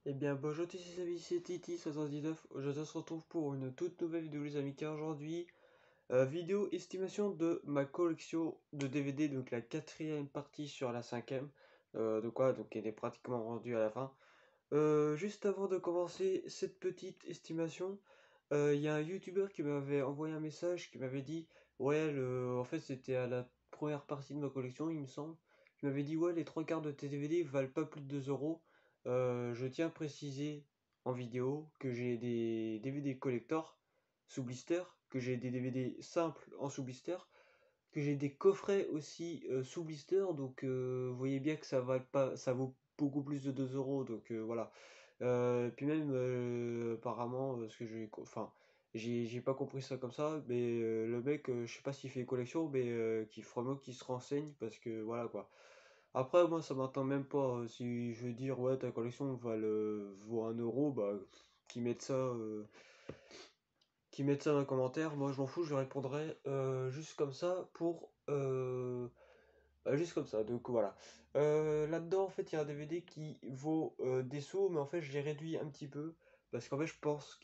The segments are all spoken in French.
Eh bien, bonjour tous les amis, c'est Titi79. Aujourd'hui, on se retrouve pour une toute nouvelle vidéo, les amis, car aujourd'hui, vidéo estimation de ma collection de DVD, donc la quatrième partie sur la cinquième. Donc elle est pratiquement rendue à la fin. Juste avant de commencer cette petite estimation, il y a un youtubeur qui m'avait envoyé un message qui m'avait dit, ouais, en fait, c'était à la première partie de ma collection, il me semble. Il m'avait dit, ouais, les trois quarts de tes DVD valent pas plus de 2 euros. Je tiens à préciser en vidéo que j'ai des DVD collector sous blister, que j'ai des DVD simples en sous blister, que j'ai des coffrets aussi sous blister. Donc vous voyez bien que ça vaut beaucoup plus de 2 euros. Donc voilà. Puis même apparemment, ce que j'ai pas compris ça comme ça, mais le mec, je sais pas s'il fait une collection, mais qui vraiment qui se renseigne parce que voilà quoi. Après, moi, ça m'attend même pas. Si je veux dire, ouais, ta collection vaut 1 euro, bah, qu'ils mettent ça, euh, qu'ils mettent ça dans les commentaires. Moi, je m'en fous, je répondrai juste comme ça juste comme ça. Donc voilà. Là-dedans, en fait, il y a un DVD qui vaut des sous, mais en fait, je l'ai réduit un petit peu parce qu'en fait, je pense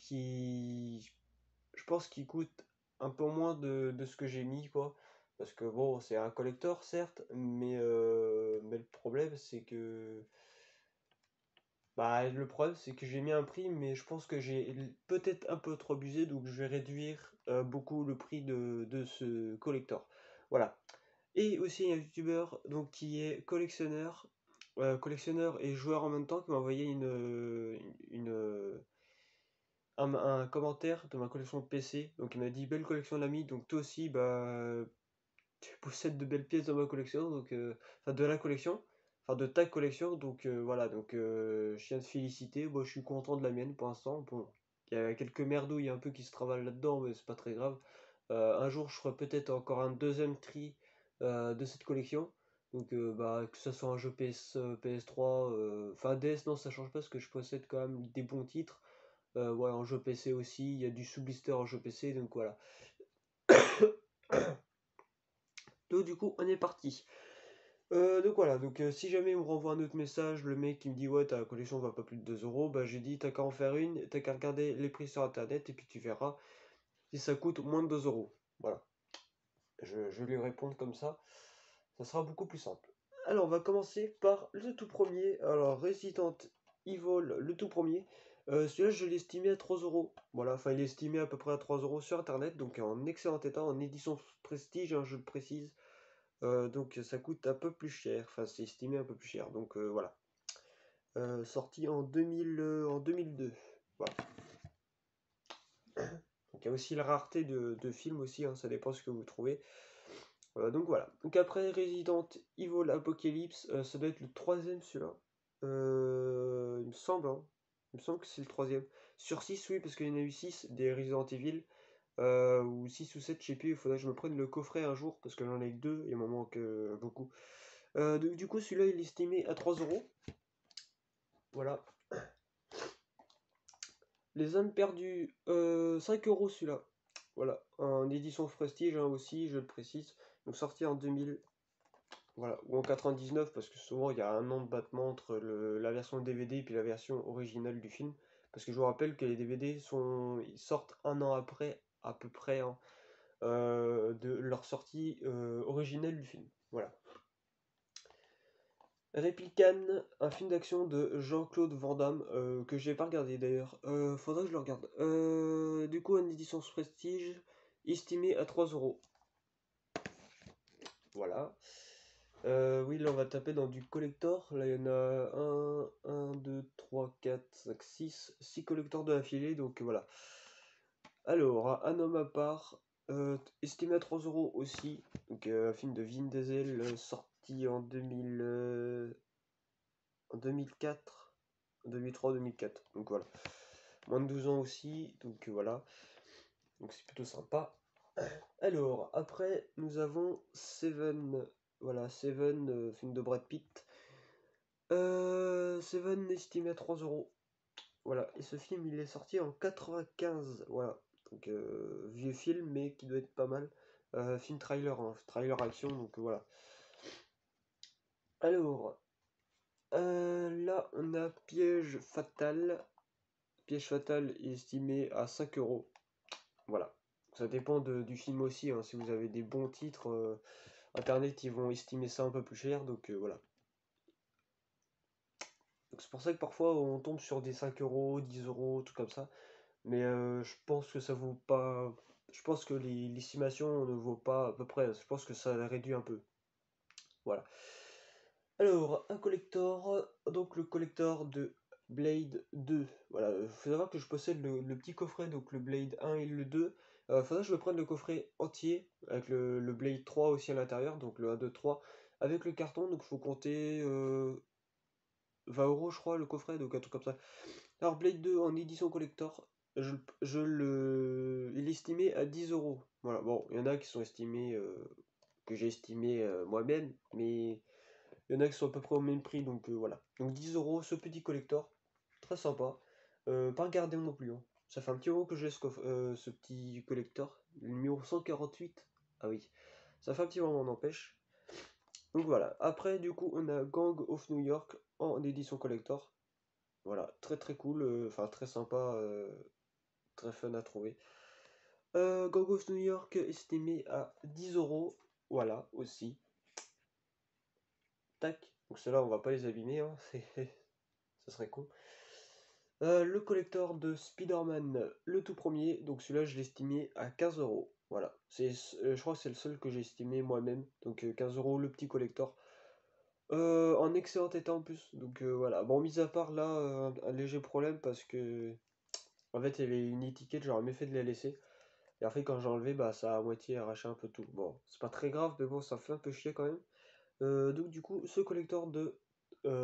qu'il coûte un peu moins de ce que j'ai mis, quoi. Parce que bon, c'est un collector, certes, mais le problème, c'est que. Bah, le problème, c'est que j'ai mis un prix, mais je pense que j'ai peut-être un peu trop abusé, donc je vais réduire beaucoup le prix de ce collector. Voilà. Et aussi, il y a un youtubeur donc, qui est collectionneur et joueur en même temps, qui m'a envoyé un commentaire de ma collection de PC. Donc il m'a dit belle collection l'ami, donc toi aussi bah tu possèdes de belles pièces dans ma collection, donc enfin de la collection, enfin de ta collection, donc voilà, donc je tiens à te féliciter, moi je suis content de la mienne pour l'instant. Bon, il y a quelques merdouilles un peu qui se travaillent là-dedans, mais c'est pas très grave. Un jour je ferai peut-être encore un deuxième tri de cette collection. Donc bah que ce soit un jeu PS3, enfin DS non ça change pas parce que je possède quand même des bons titres. Voilà, en jeu PC aussi, il y a du sous-blister en jeu PC, donc voilà. Donc du coup, on est parti. Donc voilà, donc si jamais il me renvoie un autre message, le mec qui me dit ouais ta collection va pas plus de 2 euros, bah j'ai dit t'as qu'à en faire une, t'as qu'à regarder les prix sur internet et puis tu verras si ça coûte moins de 2 euros. Voilà, je vais lui répondre comme ça sera beaucoup plus simple. Alors on va commencer par le tout premier, alors Resident Evil, le tout premier. Celui-là je l'ai estimé à 3 euros. Voilà, enfin il est estimé à peu près à 3 euros sur internet, donc en excellent état, en édition prestige, hein, je le précise. Donc ça coûte un peu plus cher, enfin c'est estimé un peu plus cher, donc voilà. Sorti en 2002. Voilà. Donc il y a aussi la rareté de films aussi, hein, ça dépend ce que vous trouvez. Donc voilà. Donc après Resident Evil Apocalypse, ça doit être le troisième celui-là. Il me semble, hein. Il me semble que c'est le troisième. Sur 6 oui, parce qu'il y en a eu 6 des Resident Evil. Ou 6 ou 7 je sais plus, il faudrait que je me prenne le coffret un jour, parce que j'en ai que 2, il m'en manque beaucoup. Du coup, celui-là, il est estimé à 3 euros. Voilà. Les âmes perdues, 5 euros celui-là. Voilà. En édition prestige hein, aussi, je le précise. Donc sorti en 2000. Voilà. Ou en 99, parce que souvent il y a un an de battement entre la version DVD et puis la version originale du film. Parce que je vous rappelle que les DVD ils sortent un an après, à peu près, hein, de leur sortie originelle du film. Voilà. Replican, un film d'action de Jean-Claude Van Damme, que j'ai pas regardé d'ailleurs. Faudrait que je le regarde. Du coup, en édition prestige, estimé à 3 euros. Voilà. Oui, là on va taper dans du collector. Là il y en a 2, 3, 4, 5, 6 collectors de l'affilée. Donc voilà. Alors, un homme à part, estimé à 3 euros aussi. Donc un film de Vin Diesel sorti en 2004, 2003-2004. Donc voilà. Moins de 12 ans aussi. Donc voilà. Donc c'est plutôt sympa. Alors, après, nous avons Seven. Voilà, Seven, film de Brad Pitt. Seven estimé à 3 euros. Voilà, et ce film il est sorti en 95. Voilà, donc vieux film, mais qui doit être pas mal. Film trailer, hein, trailer action, donc voilà. Alors, Là, on a Piège Fatal. Piège Fatal est estimé à 5 euros. Voilà. Ça dépend du film aussi, hein. Si vous avez des bons titres, Internet, ils vont estimer ça un peu plus cher. Donc voilà. Donc c'est pour ça que parfois on tombe sur des 5 euros, 10 euros, tout comme ça. Mais je pense que ça vaut pas. Je pense que l'estimation ne vaut pas à peu près. Je pense que ça réduit un peu. Voilà. Alors, un collector. Donc le collector de Blade 2. Voilà. Faut savoir que je possède le petit coffret, donc le Blade 1 et le 2. Faudra que je me prenne le coffret entier, avec le Blade 3 aussi à l'intérieur, donc le 1, 2, 3, avec le carton, donc il faut compter 20 euros, je crois, le coffret, donc un truc comme ça. Alors, Blade 2 en édition collector, il est estimé à 10 euros. Voilà, bon, il y en a qui sont estimés, que j'ai estimé moi-même, mais il y en a qui sont à peu près au même prix, donc voilà. Donc 10 euros, ce petit collector, très sympa. Pas regardé non plus, hein. Ça fait un petit moment que j'ai ce petit collector, le numéro 148. Ah oui, ça fait un petit moment, n'empêche. Donc voilà, après, du coup, on a Gang of New York en édition collector. Voilà, très très cool, enfin très sympa, très fun à trouver. Gang of New York estimé à 10 euros. Voilà, aussi. Tac. Donc ceux-là, on va pas les abîmer, hein. Ça serait con. Le collector de Spider-Man, le tout premier. Donc celui-là, je l'ai estimé à 15 euros. Voilà. Je crois que c'est le seul que j'ai estimé moi-même. Donc 15 euros le petit collector. En excellent état en plus. Donc voilà. Bon, mis à part là, un léger problème parce que en fait, il y avait une étiquette, j'aurais mieux fait de la laisser. Et en fait, quand j'ai enlevé, bah, ça a à moitié arraché un peu tout. Bon, c'est pas très grave, mais bon, ça fait un peu chier quand même. Donc, du coup, ce collector de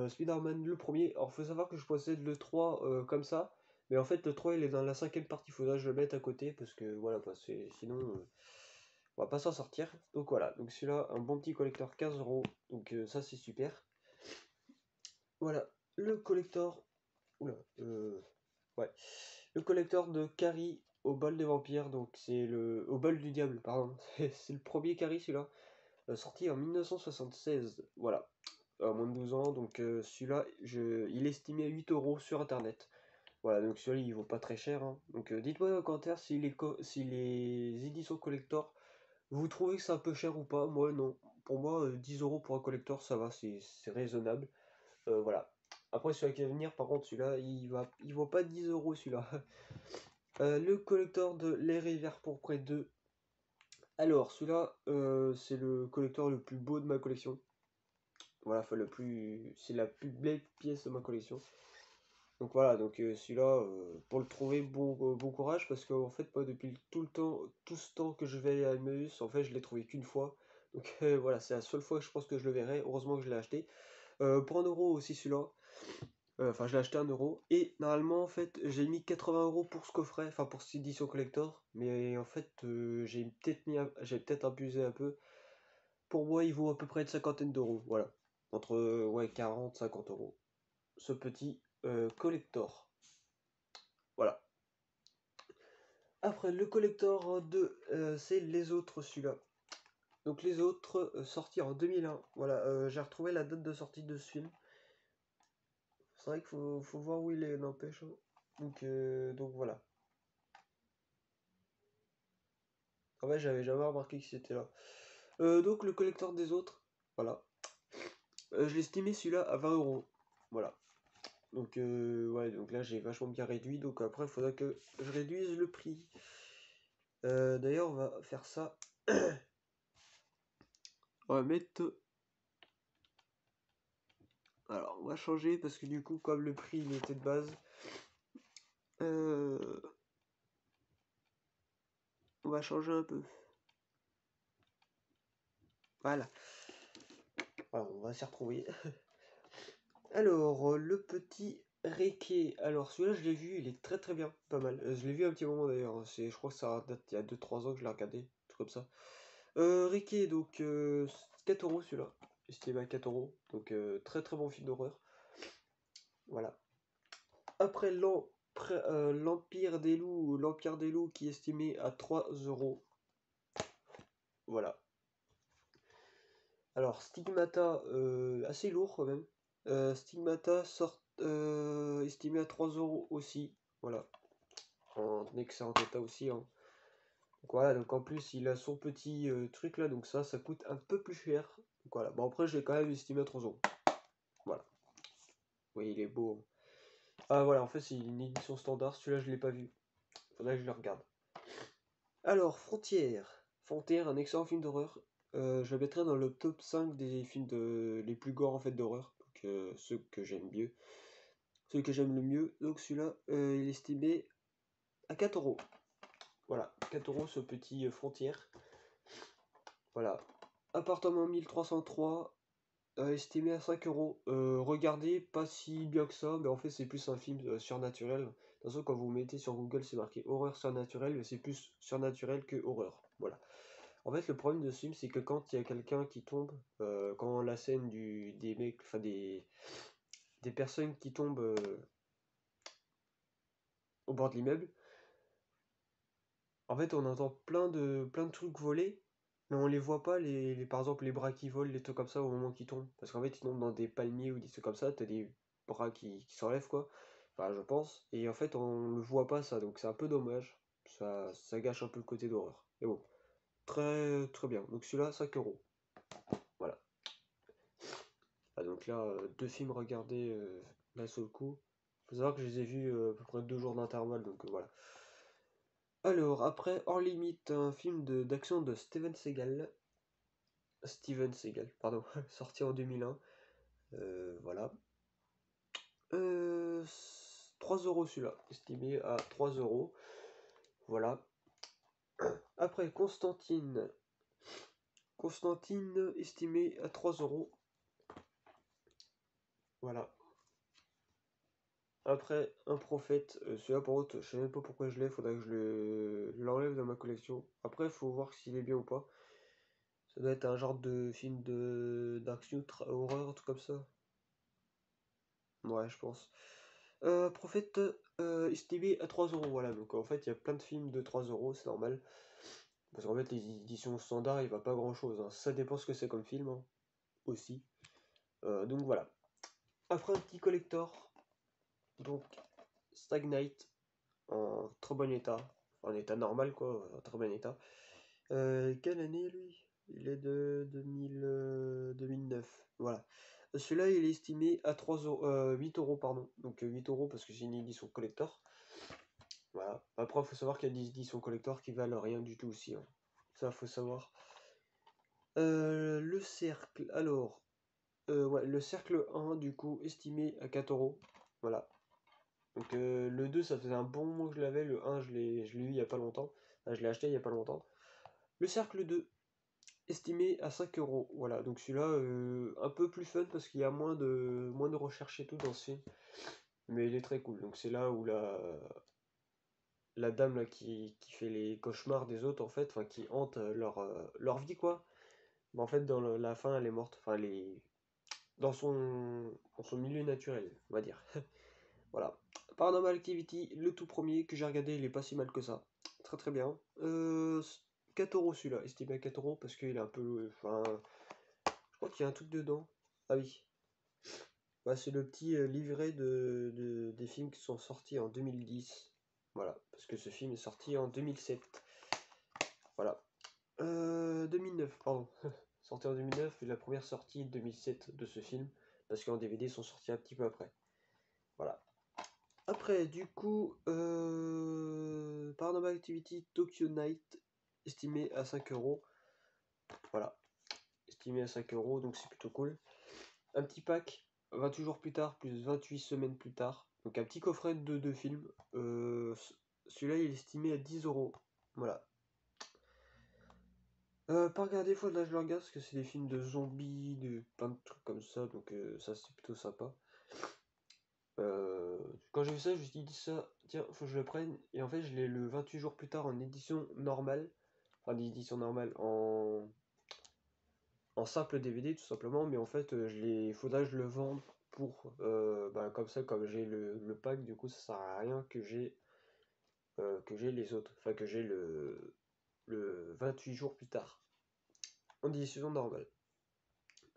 Spider-Man, le premier. Alors, faut savoir que je possède le 3 comme ça. Mais en fait, le 3 il est dans la cinquième partie. Faudra que je le mette à côté parce que voilà, quoi, sinon, on va pas s'en sortir. Donc, voilà. Donc, celui-là, un bon petit collector 15 euros. Donc, ça, c'est super. Voilà. Le collector. Oula. Ouais. Le collector de Carrie au bal des vampires, donc c'est le. Au bal du diable, pardon. C'est le premier Carrie celui-là, sorti en 1976. Voilà. À moins de 12 ans, donc celui-là, il est estimé à 8 euros sur internet. Voilà, donc celui-là il vaut pas très cher, hein. Donc dites-moi dans les commentaires si les éditions collector, vous trouvez que c'est un peu cher ou pas. Moi non. Pour moi, 10 euros pour un collector, ça va, c'est raisonnable. Voilà. Après, celui qui va venir, par contre, celui-là, il vaut pas 10 euros celui-là. Le collector de l'air et vert pour près 2. Alors, celui-là, c'est le collector le plus beau de ma collection. Voilà, enfin, c'est la plus belle pièce de ma collection. Donc voilà, donc celui-là, pour le trouver, bon courage, parce qu'en fait, moi, depuis tout ce temps que je vais à Emmaüs, en fait, je l'ai trouvé qu'une fois. Donc voilà, c'est la seule fois que je pense que je le verrai. Heureusement que je l'ai acheté. Pour 1 euro aussi celui-là. Enfin, je l'ai acheté 1 euro. Et normalement, en fait, j'ai mis 80 euros pour ce coffret, enfin pour cette édition collector. Mais en fait, j'ai peut-être abusé un peu. Pour moi, il vaut à peu près une cinquantaine d'euros. Voilà. Entre ouais, 40, 50 euros. Ce petit collector. Voilà. Après, le collector 2, c'est les autres, celui-là. Donc les autres, sortis en 2001. Voilà, j'ai retrouvé la date de sortie de ce film. C'est vrai qu'il faut voir où il est, n'empêche, hein. Donc voilà. En fait, j'avais jamais remarqué que c'était là. Donc le collector des autres, voilà. Je l'estimais celui-là à 20 euros. Voilà. Donc ouais, donc là j'ai vachement bien réduit. Donc après, il faudra que je réduise le prix. D'ailleurs, on va faire ça. On va mettre. Alors, on va changer parce que du coup, comme le prix il était de base, on va changer un peu. Voilà. Alors, on va s'y retrouver. Alors, le petit Reiki. Alors, celui-là, je l'ai vu, il est très très bien, pas mal. Je l'ai vu un petit moment d'ailleurs. Je crois que ça date il y a 2-3 ans que je l'ai regardé, tout comme ça. Reiki, donc 4 euros celui-là. Estimé à 4 euros. Donc, très très bon film d'horreur. Voilà. Après, l'Empire des loups, l'Empire des loups qui est estimé à 3 euros. Voilà. Alors, Stigmata, assez lourd quand même. Stigmata sort estimé à 3 € aussi. Voilà. En excellent état aussi, hein. Donc voilà, donc en plus il a son petit truc là, donc ça coûte un peu plus cher. Donc voilà, bon après je l'ai quand même estimé à 3 €. Voilà. Oui, il est beau. Ah voilà, en fait c'est une édition standard, celui-là je l'ai pas vu. Faudrait que je le regarde. Alors, Frontières. Frontières, un excellent film d'horreur. Je le mettrai dans le top 5 des films les plus gore en fait d'horreur. Donc ceux que j'aime mieux. Ceux que j'aime le mieux. Donc celui-là, il est estimé à 4 €. Voilà, 4 € ce petit Frontières. Voilà. Appartement 1303, estimé à 5 €. Regardez, pas si bien que ça, mais en fait c'est plus un film surnaturel. De toute façon, quand vous mettez sur Google, c'est marqué horreur surnaturelle, mais c'est plus surnaturel que horreur. Voilà. En fait, le problème de ce film, c'est que quand il y a quelqu'un qui tombe, quand la scène des mecs, enfin des personnes qui tombent au bord de l'immeuble, en fait, on entend plein de trucs voler, mais on les voit pas, par exemple, les bras qui volent, les trucs comme ça au moment qu'ils tombent. Parce qu'en fait, ils tombent dans des palmiers ou des trucs comme ça, t'as des bras qui s'enlèvent, quoi. Enfin, je pense. Et en fait, on le voit pas, ça, donc c'est un peu dommage. Ça gâche un peu le côté d'horreur. Mais bon, très très bien. Donc celui-là, 5 €. Voilà. Ah, donc là, deux films regardés là sur le coup. Faut savoir que je les ai vus à peu près 2 jours d'intervalle, donc voilà. Alors, après, Hors Limite, un film d'action de Steven Seagal. Steven Seagal, pardon, sorti en 2001. Voilà. 3 € celui-là, estimé à 3 €. Voilà. Après, Constantine. Constantine, estimé à 3 €. Voilà. Après, Un prophète, celui-là par contre, je sais même pas pourquoi je l'ai, faudrait que l'enlève de ma collection. Après, il faut voir s'il est bien ou pas. Ça doit être un genre de film d'action, horreur, un truc comme ça. Ouais, je pense. Prophète, estimé à 3 €, voilà. Donc en fait, il y a plein de films de 3 €, c'est normal. Parce qu'en fait, les éditions standard, il va pas grand-chose, hein. Ça dépend ce que c'est comme film, hein, aussi. Donc voilà. Après, un petit collector. Donc, Stagnite, en très bon état. En état normal, quoi, en très bon état. Quelle année, lui? Il est de 2009. Voilà. Celui-là, il est estimé à 8 € pardon. Donc 8 € parce que c'est une édition collector. Voilà. Après, il faut savoir qu'il y a des éditions collector qui valent rien du tout aussi, hein. Ça, faut savoir. Le cercle, alors. Ouais, le cercle 1, du coup, estimé à 4 €. Voilà. Donc le 2, ça faisait un bon moment que je l'avais. Le 1, je l'ai eu il y a pas longtemps. Enfin, je l'ai acheté il y a pas longtemps. Le cercle 2, estimé à 5 €. Voilà, donc celui-là, un peu plus fun parce qu'il y a moins de recherche et tout dans ce film. Mais il est très cool. Donc c'est là où la dame là, qui fait les cauchemars des autres, en fait, enfin qui hante leur vie, quoi. Mais en fait, dans la fin, elle est morte. Enfin, elle est dans son milieu naturel, on va dire. Voilà. Paranormal Activity, le tout premier que j'ai regardé, il est pas si mal que ça. Très très bien. 4 € celui-là, estimé à 4 € parce qu'il est un peu. Enfin, je crois qu'il y a un truc dedans. Ah oui. Bah, c'est le petit livret des films qui sont sortis en 2010. Voilà, parce que ce film est sorti en 2007. Voilà. 2009, pardon. Sorti en 2009 et la première sortie 2007 de ce film. Parce qu'en DVD ils sont sortis un petit peu après. Voilà. Après, du coup, Paranormal Activity Tokyo Night, estimé à 5 €. Voilà, estimé à 5 €, donc c'est plutôt cool. Un petit pack, 28 jours plus tard, plus 28 semaines plus tard. Donc un petit coffret de 2 films. Celui-là, il est estimé à 10 €. Voilà. Pas regarder, faudrait que je le regarde parce que c'est des films de zombies, de plein de trucs comme ça, donc ça c'est plutôt sympa. Quand j'ai vu ça, je me suis dit ça, tiens, faut que je le prenne. Et en fait, je l'ai le 28 jours plus tard en édition normale. Enfin, d'édition normale, en simple DVD tout simplement. Mais en fait, faudrait que je le vende pour. Bah, comme ça, comme j'ai le pack, du coup, ça sert à rien que j'ai les autres. Enfin, que j'ai le 28 jours plus tard en édition normale.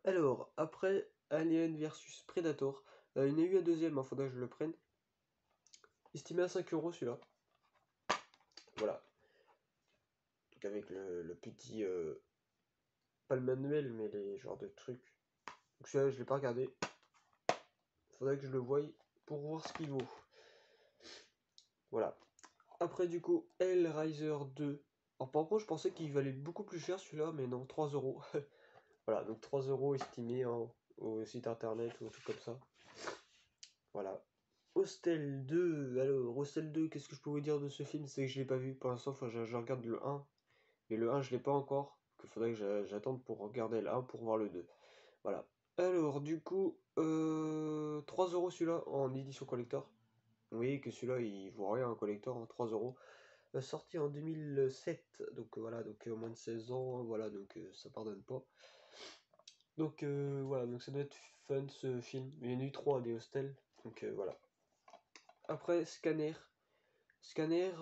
Alors, après, Alien versus Predator. Il y en a eu un deuxième, il faudrait que je le prenne. Estimé à 5€ celui-là. Voilà. Donc avec le petit... pas le manuel, mais les genres de trucs. Donc celui-là, je l'ai pas regardé. Faudrait que je le voie pour voir ce qu'il vaut. Voilà. Après du coup, Hellraiser 2. Alors par contre, je pensais qu'il valait beaucoup plus cher celui-là, mais non, 3€. Voilà, donc 3€ estimé au site internet ou un truc comme ça. Voilà. Hostel 2. Alors, Hostel 2, qu'est-ce que je peux vous dire de ce film? C'est que je l'ai pas vu. Pour l'instant, je regarde le 1. Et le 1, je l'ai pas encore. Il faudrait que j'attende pour regarder le 1 pour voir le 2. Voilà. Alors, du coup, 3€ celui-là en édition collector. Vous voyez que celui-là, il vaut rien en collector, hein, 3€. Sorti en 2007, donc voilà, donc moins de 16 ans, voilà, donc ça pardonne pas. Donc voilà, donc ça doit être fun ce film. Il y en a eu 3 des hostels, donc voilà. Après, Scanner. Scanner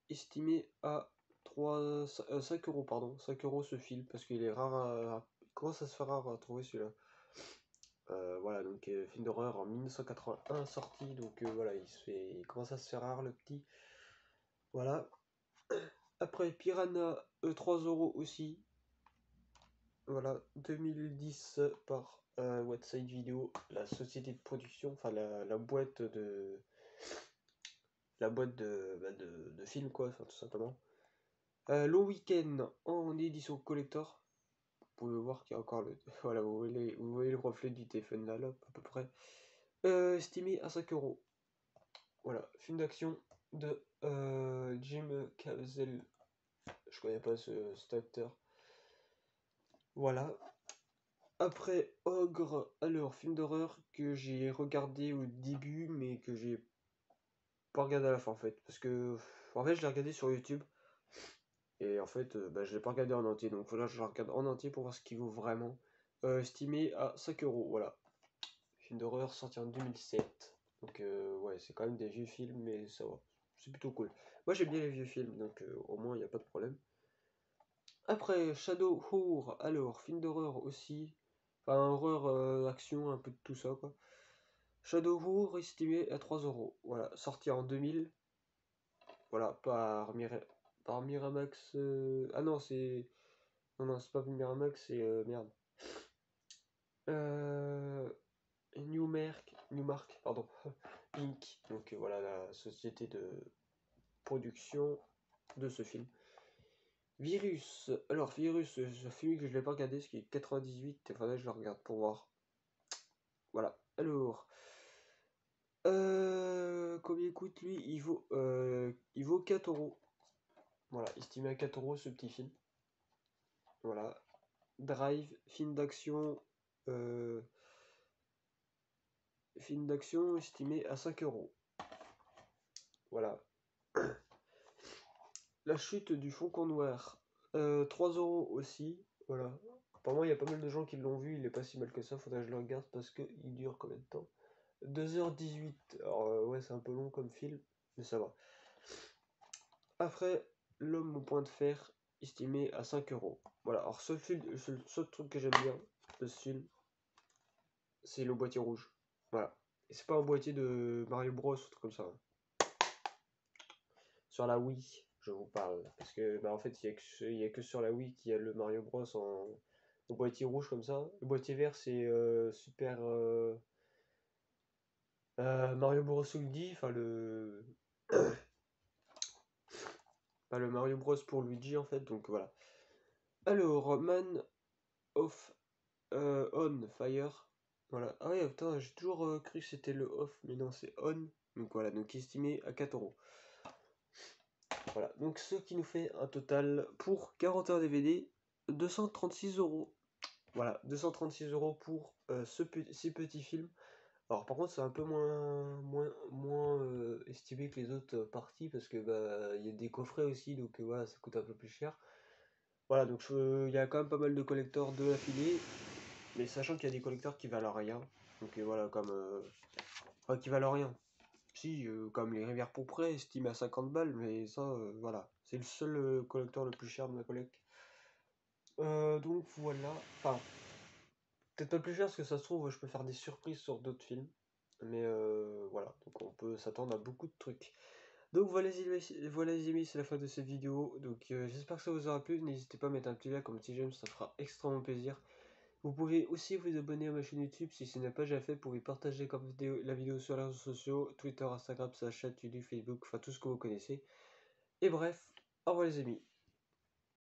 estimé à 5€, pardon, 5€ ce film, parce qu'il est rare il commence à se faire rare à trouver celui-là. Voilà, donc film d'horreur en 1981 sorti, donc voilà, il commence à se faire rare le petit. Voilà. Après, Piranha 3€ aussi. Voilà, 2010 par Website Video, la société de production, enfin la boîte de de films quoi, enfin, tout simplement. Long Weekend en édition collector. Vous pouvez voir qu'il y a encore le voilà, vous voyez le reflet du téléphone là, à peu près. Estimé à 5€. Voilà, film d'action de Jim Caviezel. Je connais pas cet acteur. Voilà. Après Ogre, alors film d'horreur que j'ai regardé au début mais que j'ai pas regardé à la fin en fait. Parce que en fait je l'ai regardé sur YouTube et en fait je l'ai pas regardé en entier. Donc voilà, je le regarde en entier pour voir ce qu'il vaut vraiment. Estimé à 5€, voilà. Film d'horreur sorti en 2007. Donc ouais, c'est quand même des vieux films mais ça va. C'est plutôt cool. Moi j'aime bien les vieux films donc au moins il n'y a pas de problème. Après, Shadow Hour, alors, film d'horreur aussi. Enfin, horreur, action, un peu de tout ça, quoi. Shadow Hour, estimé à 3€. Voilà, sorti en 2000. Voilà, par Miramax. Ah non, c'est. Non, non, c'est pas Miramax, c'est. Merde. Euh... Newmark, pardon. Inc. Donc voilà, la société de production de ce film. Virus. Alors, Virus, c'est un film que je l'ai pas regardé, ce qui est 98. Il faudrait que je le regarde pour voir. Voilà. Alors, combien coûte lui? Il vaut 4€. Voilà, estimé à 4€ ce petit film. Voilà. Drive, euh, film d'action estimé à 5€. Voilà. La chute du Faucon Noir, 3€ aussi. Voilà. Apparemment, il y a pas mal de gens qui l'ont vu, il est pas si mal que ça, faudrait que je le regarde parce qu'il dure combien de temps? 2h18. Alors, ouais, c'est un peu long comme film, mais ça va. Après, L'homme au point de fer, estimé à 5€. Voilà, alors ce film, le seul truc que j'aime bien de ce film, c'est le boîtier rouge. Voilà. Et c'est pas un boîtier de Mario Bros ou truc comme ça, hein. Sur la Wii, je vous parle. Parce que, bah, en fait, il y a que sur la Wii qu'il y a le Mario Bros en boîtier rouge comme ça. Le boîtier vert, c'est Super Mario Bros. Luigi, enfin le Mario Bros pour Luigi en fait, donc voilà. Alors, Man of On Fire. Voilà. Ah ouais, putain, j'ai toujours cru que c'était le off, mais non, c'est on. Donc voilà, donc estimé à 4€. Voilà, donc ce qui nous fait un total pour 41 DVD, 236€. Voilà, 236€ pour ces petits films. Alors par contre, c'est un peu moins estimé que les autres parties parce que bah il y a des coffrets aussi, donc voilà, ça coûte un peu plus cher. Voilà, donc il y a quand même pas mal de collecteurs de l'affilée, mais sachant qu'il y a des collecteurs qui valent rien. Donc voilà, comme enfin, qui valent rien. Si, comme les rivières pourprées, estimées à 50 balles, mais ça, voilà. C'est le seul collecteur le plus cher de ma collecte. Donc voilà. Enfin, Peut-être pas plus cher parce que ça se trouve, je peux faire des surprises sur d'autres films. Mais voilà, donc on peut s'attendre à beaucoup de trucs. Donc voilà les amis, c'est la fin de cette vidéo. Donc j'espère que ça vous aura plu. N'hésitez pas à mettre un petit like, un petit j'aime, ça fera extrêmement plaisir. Vous pouvez aussi vous abonner à ma chaîne YouTube si ce n'est pas déjà fait. Vous pouvez partager la vidéo sur les réseaux sociaux, Twitter, Instagram, Snapchat, YouTube, Facebook, enfin tout ce que vous connaissez. Et bref, au revoir les amis.